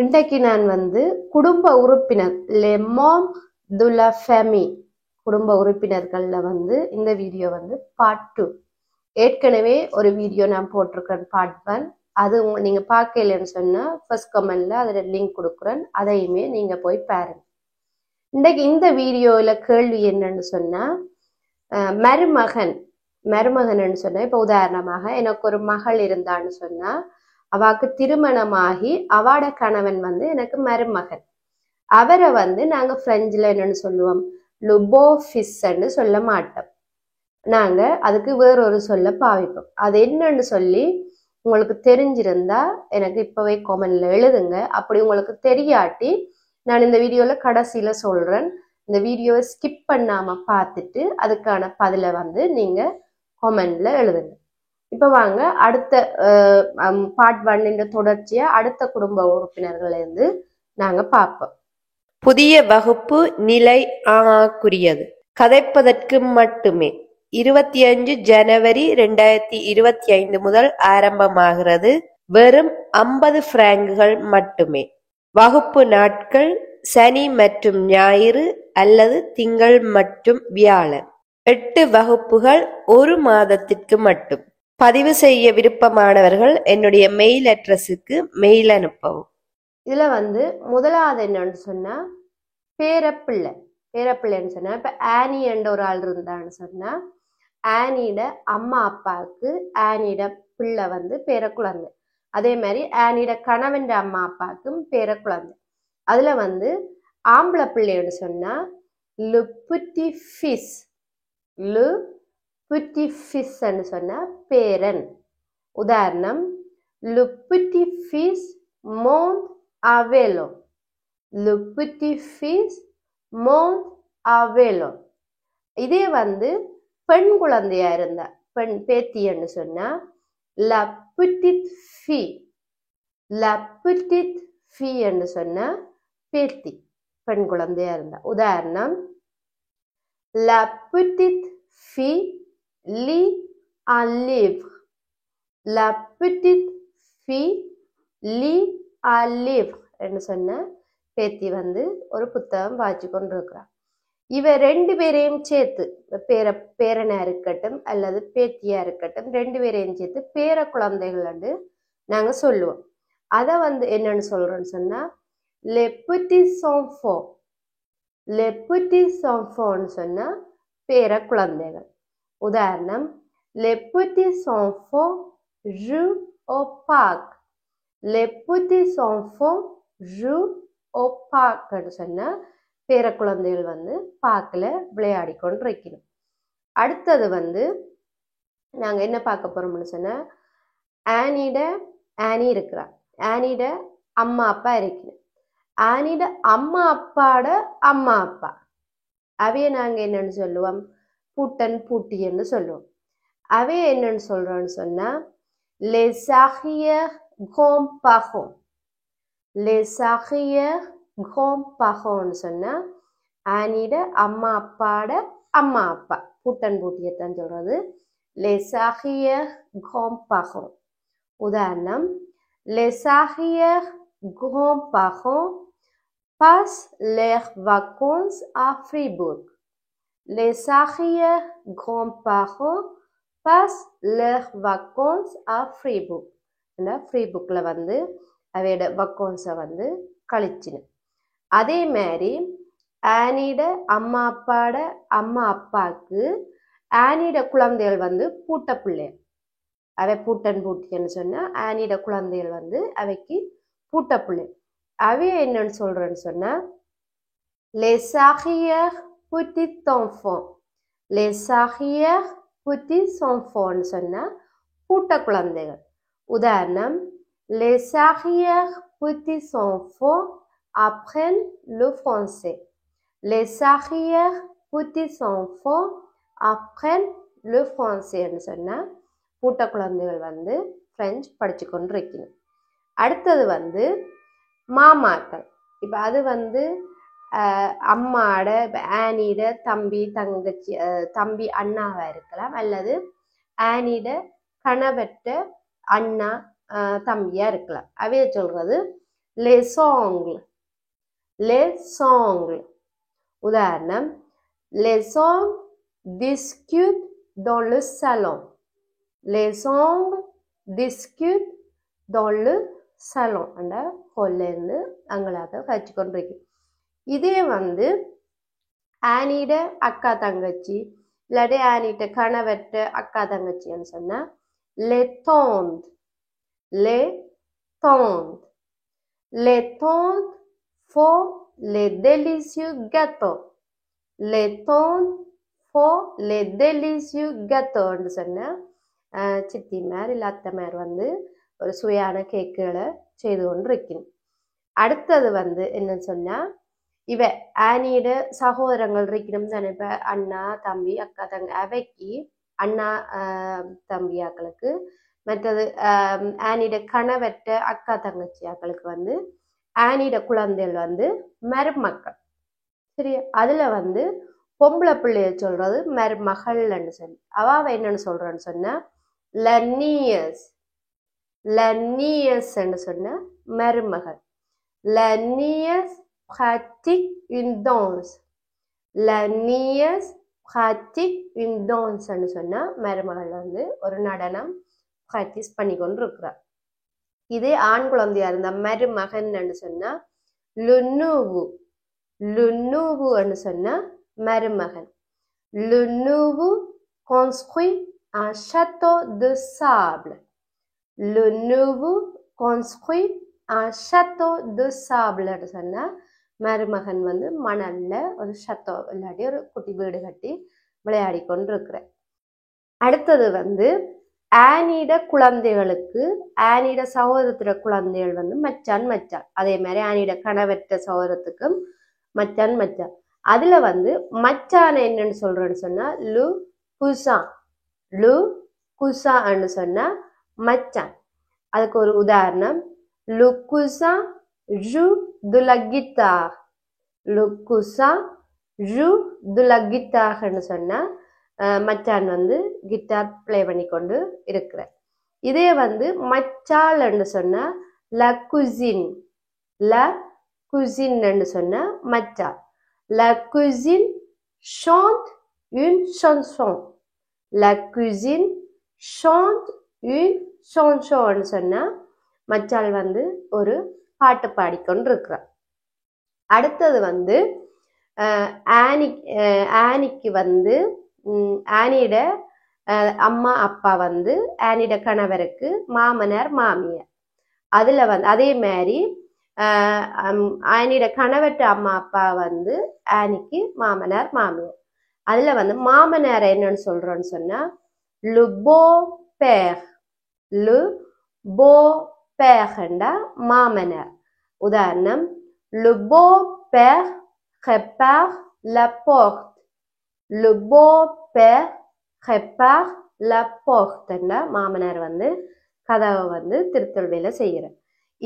இன்றைக்கு நான் வந்து குடும்ப உறுப்பினர் குடும்ப உறுப்பினர்கள்ல வந்து இந்த வீடியோ வந்து பார்ட் 2. ஏற்கனவே ஒரு வீடியோ நான் போட்டிருக்கேன் பார்ட் 1. அது நீங்க பார்க்கலன்னு சொன்னா ஃபர்ஸ்ட் கமெண்ட்ல அதோட லிங்க் கொடுக்குறேன், அதையுமே நீங்க போய் பாருங்க. இன்றைக்கு இந்த வீடியோல கேள்வி என்னன்னு சொன்னா, மருமகன் சொன்னா, இப்ப உதாரணமாக எனக்கு ஒரு மகள் இருந்தான்னு சொன்னா, அவாக்கு திருமணமாகி அவாட கணவன் வந்து எனக்கு மருமகன். அவரை வந்து நாங்க பிரெஞ்சுல என்னன்னு சொல்லுவோம், லுபோஃபிஸ்ன்னு சொல்ல மாட்டோம். நாங்க அதுக்கு வேறொரு சொல்ல பாவிப்போம். அது என்னன்னு சொல்லி உங்களுக்கு தெரிஞ்சிருந்தா எனக்கு இப்பவே கமெண்ட்ல எழுதுங்க. அப்படி உங்களுக்கு தெரியாட்டி நான் இந்த வீடியோல கடைசியில சொல்றேன். இந்த வீடியோவை ஸ்கிப் பண்ணாம பார்த்துட்டு அதுக்கான பதிலை வந்து நீங்க கமெண்ட்ல எழுதுங்க. இப்ப வாங்க அடுத்த பார்ட் 1 தொடர்ச்சியா அடுத்த குடும்ப உறுப்பினர்கள் இருந்து நாங்க பார்ப்போம். புதிய வகுப்பு நிலை குறியது கதைப்பதற்கு மட்டுமே 25 ஜனவரி 2025 முதல் ஆரம்பமாகிறது. வெறும் 50 பிராங்குகள் மட்டுமே. வகுப்பு நாட்கள் சனி மற்றும் ஞாயிறு அல்லது திங்கள் மற்றும் வியாழன். 8 வகுப்புகள் ஒரு மாதத்திற்கு மட்டும். பதிவு செய்ய விருப்பமானவர்கள் என்னுடைய மெயில் அட்ரஸுக்கு மெயில் அனுப்பவும். இதுல வந்து முதலாவது என்னன்னு சொன்னா பேரப்பிள்ளைன்னு சொன்னா, இப்ப ஆனி என்ற ஒரு ஆள் இருந்தான்னு சொன்னா, ஆனியோட அம்மா அப்பாவுக்கு ஆனியோட பிள்ளை வந்து பேரக்குழந்தை. அதே மாதிரி ஆனியோட கணவன் அம்மா அப்பாவுக்கும் பேரக்குழந்தை. அதுல வந்து ஆம்பளை பிள்ளைன்னு சொன்னா லு புட்டி ஃபிஸ்ன்னு சொன்னா பேரன். உதாரணம், லு புட்டி ஃபிஸ் மோண்ட் அவேலோ. லு புட்டி ஃபிஸ் மோண்ட் அவேலோ. இதே வந்து பெண் குழந்தையா இருந்தா, பெண் பேத்தின்னு சொன்னா லா புட்டிட் ஃபி என்று சொன்னா பேத்தி, பெண் குழந்தையா இருந்தா. உதாரணம், லா புட்டிட் ஃபி லி à livre. La petite fille lit à livre என்று சொன்ன பேத்தி வந்து ஒரு புத்தகம் வாசிச்சு கொண்டிருக்கிறார். இவ ரெண்டு பேரையும் சேர்த்து, பேரனா இருக்கட்டும் அல்லது பேத்தியா இருக்கட்டும், ரெண்டு பேரையும் சேர்த்து பேர குழந்தைகள் நாங்க சொல்லுவோம். அத வந்து என்னன்னு சொல்றோம்னு சொன்னா les petits enfants சொன்னா பேர குழந்தைகள். உதாரணம், les petits enfants jouent au parc. Les petits enfants jouent au parc சொன்னா பேர குழந்தைகள் வந்து பார்க்கல விளையாடி கொண்டு இருக்கணும். அடுத்தது வந்து நாங்க என்ன பார்க்க போறோம்னு சொன்னா, ஆனி இருக்கிறா. ஆனிட அம்மா அப்பா இருக்கணும். ஆனிட அம்மா அப்பாட அம்மா அப்பா, அவைய நாங்க என்னன்னு சொல்லுவோம், பூட்டன் பூட்டின்னு சொல்லுவோம். அவைய என்னன்னு சொல்றோம்னு சொன்னா les arrière grands-parents. les arrière grands-parents சொன்னா ஆனிட அம்மா அப்பாட அம்மா அப்பா, பூட்டன் பூட்டியத்தான் சொல்றது. les arrière grands-parents. உதாரணம், les arrière grands-parents passent leurs vacances à Fribourg. Les arrière grands-parents passent leurs vacances à Fribourg. ஃப்ரீபுக்ல வந்து அவையோட வக்கோன்ஸை வந்து கழிச்சினு. அதே மாதிரி ஆனிட அம்மா அப்பாட அம்மா அப்பாவுக்கு ஆனிட குழந்தைகள் வந்து பூட்ட பிள்ளைகள். அவை பூட்டன் பூட்டின்னு சொன்னா ஆனிட குழந்தைகள் வந்து அவைக்கு பூட்ட பிள்ளைகள். அவைய என்னன்னு சொல்றேன்னு சொன்னா les arrière petits enfants. les arrière petits enfants சொன்னா பூட்ட குழந்தைகள். உதாரணம், les arrière petits enfants apprennent le français. les arrière petits enfants apprennent le français சொன்னா பூட்ட குழந்தைகள் வந்து பிரெஞ்சு படிச்சு கொண்டு இருக்கணும். அடுத்தது வந்து மாமாக்கள். இப்ப அது வந்து அம்மாட ஆனிட தம்பி தங்கச்சி, தம்பி அண்ணாவா இருக்கலாம், அல்லது ஆனிட கணவற்ற அண்ணா தம்பியா இருக்கலாம். அவைய சொல்றது les ongles, les ongles. உதாரணம், les ongles discutent dans le salon. Les ongles discutent dans le salon. அந்த ஹோல்ல இருந்து அங்களாக கழிச்சு கொண்டிருக்கு. இதே வந்து ஆனிட அக்கா தங்கச்சி இல்லாட்டி ஆனிட்ட கணவற்ற அக்கா தங்கச்சின்னு சொன்னா les tantes, les tantes. Les tantes font les délicieux gâteaux. Les tantes font les délicieux gâteaux. சொன்னா சித்திமார் இல்ல அத்தைமார் வந்து ஒரு சுவையான கேக்குகளை செய்து கொண்டு இருக்கணும். அடுத்தது வந்து என்னன்னு சொன்னா இவ ஆனியோட சகோதரங்கள் இருக்கணும் தானே. இப்ப அண்ணா தம்பி அக்கா தங்க அவைக்கு அண்ணா தம்பியாக்களுக்கு, மற்றது ஆனியோட கணவற்ற அக்கா தங்கச்சியாக்களுக்கு வந்து ஆனியோட குழந்தைகள் வந்து மருமக்கள். சரியா? அதுல வந்து பொம்பளை பிள்ளைய சொல்றது மருமகள்னு சொல்லி அவ என்னன்னு சொல்றான்னு சொன்னா லன்னியஸ், லன்னியஸ்ன்னு சொன்ன மருமகள். லன்னியஸ் pratique une danse. La nièce pratique une danse ன்னு சொன்னா மருமகள் வந்து ஒரு நடனம் பிராக்டிஸ் பண்ணி கொண்டு இருக்கிறார். இதே ஆண் குழந்தையா இருந்த மருமகன்னு சொன்னா le nouveau, le nouveau சொன்னா மருமகன். Le nouveau construit un château de sable. Le nouveau construit un château de sable சொன்னா மருமகன் வந்து மணல்ல ஒரு ஷத்தோ இல்லாட்டி ஒரு குட்டி வீடு கட்டி விளையாடி கொண்டு இருக்கிற. அடுத்தது வந்து ஆனிட குழந்தைகளுக்கு ஆனிட சகோதரத்துற குழந்தைகள் வந்து மச்சான் மச்சான். அதே மாதிரி ஆனிட கணவற்ற சகோதரத்துக்கும் மச்சான் மச்சான். அதுல வந்து மச்சான என்னன்னு சொல்றேன்னு சொன்னா லு குசா, லு குசான்னு சொன்னா மச்சான். அதுக்கு ஒரு உதாரணம், le cousin joue de la guitare. Le cousin joue de la guitare சொன்னா மச்சான் வந்து கிட்டார் பிளே பண்ணி கொண்டு இருக்கிற. இதே வந்து மச்சாள்னு சொன்னா la cousine, la cousine சொன்னா மச்சாள். La cousine chante une chanson. La cousine chante une chanson சொன்னா மச்சாள் வந்து ஒரு பாட்டு பாடிக்கொண்டு இருக்கிறார். அடுத்தது வந்து ஆனிக்கு வந்து ஆனியோட அம்மா அப்பா வந்து ஆனியோட கணவருக்கு மாமனார் மாமியார். அதுல வந்து அதே மாதிரி ஆனியோட கணவர்கிட்ட அம்மா அப்பா வந்து ஆனிக்கு மாமனார் மாமியார். அதுல வந்து மாமனார் என்னன்னு சொல்றோன்னு சொன்னா le beau-père, le beau-père மாமனார். உதாரணம், le beau-père répare la porte. Le beau-père répare la porte மாமனார் வந்து கதவை வந்து திருத்தல் வேலை செய்யற.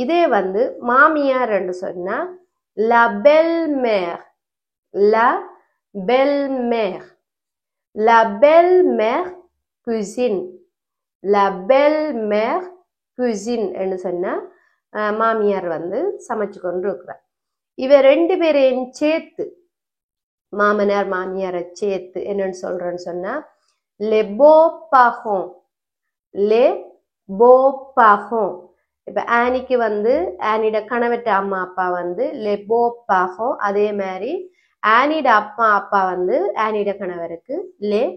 இதே வந்து மாமியார் என்று சொன்னா la belle-mère, la belle-mère. La belle-mère cuisine. La belle-mère cuisine என்று சொன்னா மாமியார் வந்து சமைச்சு கொண்டு இருக்கிறார். இவ ரெண்டு பேரையும் சேர்த்து மாமனார் மாமியாரை சேர்த்து என்னன்னு சொல்றேன்னு சொன்னா les beaux-parents, les beaux-parents. இப்ப ஆனிக்கு வந்து ஆனியோட கணவர்கிட்ட அம்மா அப்பா வந்து les beaux-parents. அதே மாதிரி ஆனியோட அப்பா அப்பா வந்து ஆனியோட கணவருக்கு les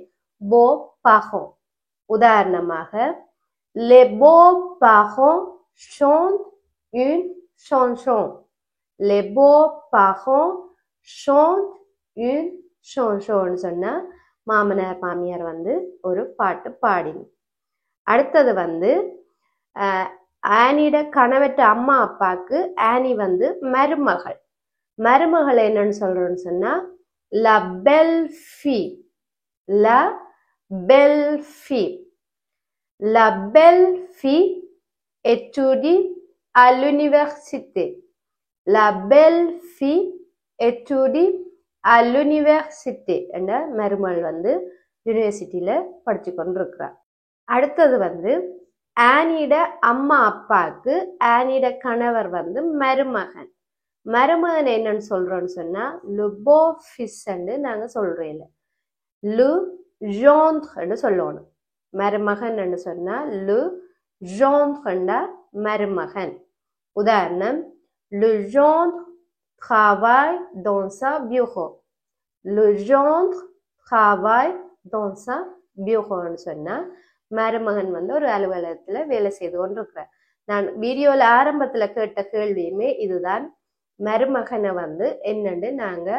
beaux-parents. உதாரணமாக, les beaux-parents chantent une chanson. Les beaux-parents chantent une chanson சொன்னா மாமனார் மாமியார் வந்து ஒரு பாட்டு பாடினோம். அடுத்தது வந்து ஆனியோட கணவர்கிட்ட அம்மா அப்பாவுக்கு ஆனி வந்து மருமகள். மருமகள் என்னன்னு சொல்றோன்னு சொன்னா la belle-fille, la belle-fille. La belle-fille étudie à l'université. La belle-fille étudie à l'université என்ற மருமகள் வந்து யூனிவர்சிட்டியில படிச்சு கொண்டு இருக்கிறார். அடுத்தது வந்து ஆனியோட அம்மா அப்பாவுக்கு ஆனியோட கணவர் வந்து மருமகன். மருமகன் என்னன்னு சொல்றோம்னு சொன்னா le beau-fils நாங்க சொல்றோம். இல்லை, le gendre சொல்லணும். மருமகன் சொன்னா le gendre மருமகன். உதாரணம், le gendre travaille dans sa bureau. Le gendre travaille dans sa bureau சொன்னா மருமகன் வந்து ஒரு அலுவலகத்துல வேலை செய்து கொண்டிருக்கிறார். நான் வீடியோல ஆரம்பத்துல கேட்ட கேள்வியுமே இதுதான், மருமகனை வந்து என்னன்னு நாங்க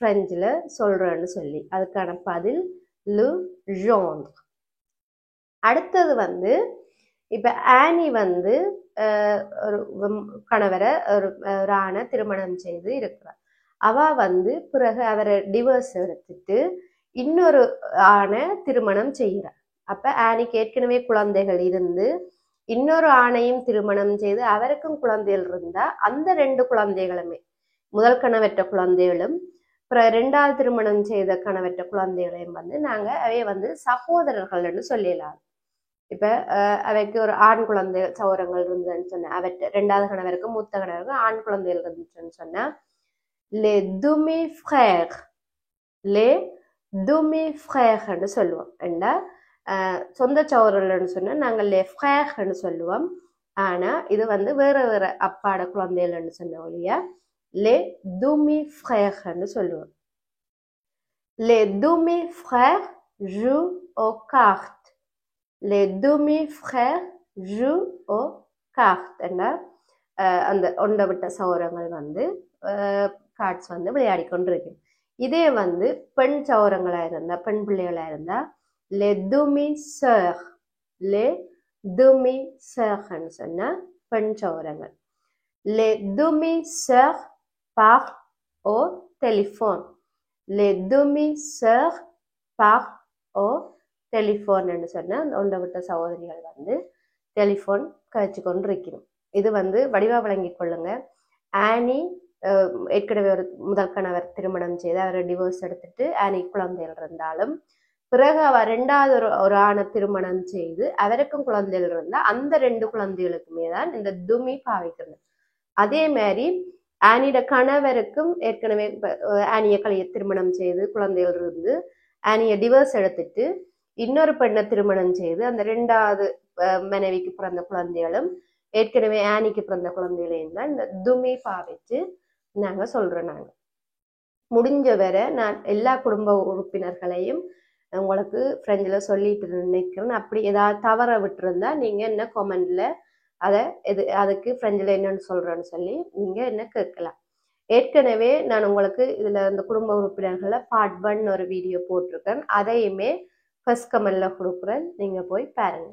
பிரெஞ்சுல சொல்றோம்னு சொல்லி. அதுக்கான பதில் le gendre. அடுத்தது வந்து இப்ப ஆனி வந்து ஒரு கணவரை ஒரு ஆணை திருமணம் செய்து இருக்கிறார். அவ வந்து பிறகு அவரை டிவோர்ஸ் எடுத்துட்டு இன்னொரு ஆணை திருமணம் செய்கிறார். அப்ப ஆனிக்கு ஏற்கனவே குழந்தைகள் இருந்து இன்னொரு ஆணையும் திருமணம் செய்து அவருக்கும் குழந்தைகள் இருந்தா அந்த 2 குழந்தைகளுமே, முதல் கணவற்ற குழந்தைகளும் ரெண்டாவது திருமணம் செய்த கணவற்ற குழந்தைகளையும் வந்து நாங்க அவைய வந்து சகோதரர்கள்னு சொல்லலாம். இப்ப அவைக்கு ஒரு ஆண் குழந்தை சௌரங்கள் இருந்ததுன்னு சொன்ன, அவற்ற ரெண்டாவது கணவருக்கும் மூத்த கணவருக்கும் ஆண் குழந்தைகள் இருந்துச்சுன்னு சொன்னா les demi-frères, les demi-frères சொல்லுவோம். ஏண்டா சொந்த சௌரல்னு சொன்னா நாங்கள் les frères சொல்லுவோம். ஆனா இது வந்து வேற வேற அப்பாட குழந்தைகள்னு சொன்ன ஒழியா les demi-frères சொல்லுவோம். les demi-frères jouent aux cartes. les demi-frères jouent aux cartes. அந்த ஒண்ட விட்ட சௌரங்கள் வந்து கார்ட்ஸ் வந்து விளையாடி கொண்டிருக்கு. இதே வந்து பெண் சௌரங்களா இருந்தா, பெண் பிள்ளைகளா இருந்தா les demi-sœurs, les demi-sœurs சொன்னா பெண் சௌரங்கள். les demi-sœurs parlent au téléphone. les demi-sœurs parlent au téléphone சொன்னா ஒண்ட விட்ட சகோதரிகள் வந்து டெலிஃபோன் கழிச்சு கொண்டு இருக்கணும். இது வந்து வடிவா வழங்கி கொள்ளுங்க. ஆனி ஏற்கனவே ஒரு முதல் கணவர் திருமணம் செய்து அவரை டிவோர்ஸ் எடுத்துட்டு ஆனி குழந்தைகள் இருந்தாலும் பிறகு அவர் ரெண்டாவது ஒரு ஆணை திருமணம் செய்து அவருக்கும் குழந்தைகள் இருந்தா அந்த 2 குழந்தைகளுக்குமே தான் இந்த துமி பாவிக்கிறது. அதே மாதிரி ஆனியோட கணவருக்கும் ஏற்கனவே ஆனிய கலையை திருமணம் செய்து குழந்தைகள் இருந்து ஆனிய டிவோர்ஸ் எடுத்துட்டு இன்னொரு பெண்ணை திருமணம் செய்து அந்த ரெண்டாவது மனைவிக்கு பிறந்த குழந்தைகளும் ஏற்கனவே ஆனிக்கு பிறந்த குழந்தைகளையும் தான் இந்த துமி பாவிச்சு நாங்க சொல்றோம். நாங்க முடிஞ்ச வரை நான் எல்லா குடும்ப உறுப்பினர்களையும் உங்களுக்கு பிரெஞ்சில் சொல்லிட்டு நினைக்கிறேன். அப்படி ஏதாவது தவற விட்டுருந்தா நீங்க என்ன கமெண்ட்ல அதுக்கு பிரெஞ்சில் என்னன்னு சொல்றேன்னு சொல்லி நீங்க என்ன கேட்கலாம். ஏற்கனவே நான் உங்களுக்கு இதுல இந்த குடும்ப உறுப்பினர்களை பார்ட் 1 ஒரு வீடியோ போட்டிருக்கேன். அதையுமே ஃபர்ஸ்ட் கமெண்ட்ல கொடுக்குறேன், நீங்க போய் பாருங்க.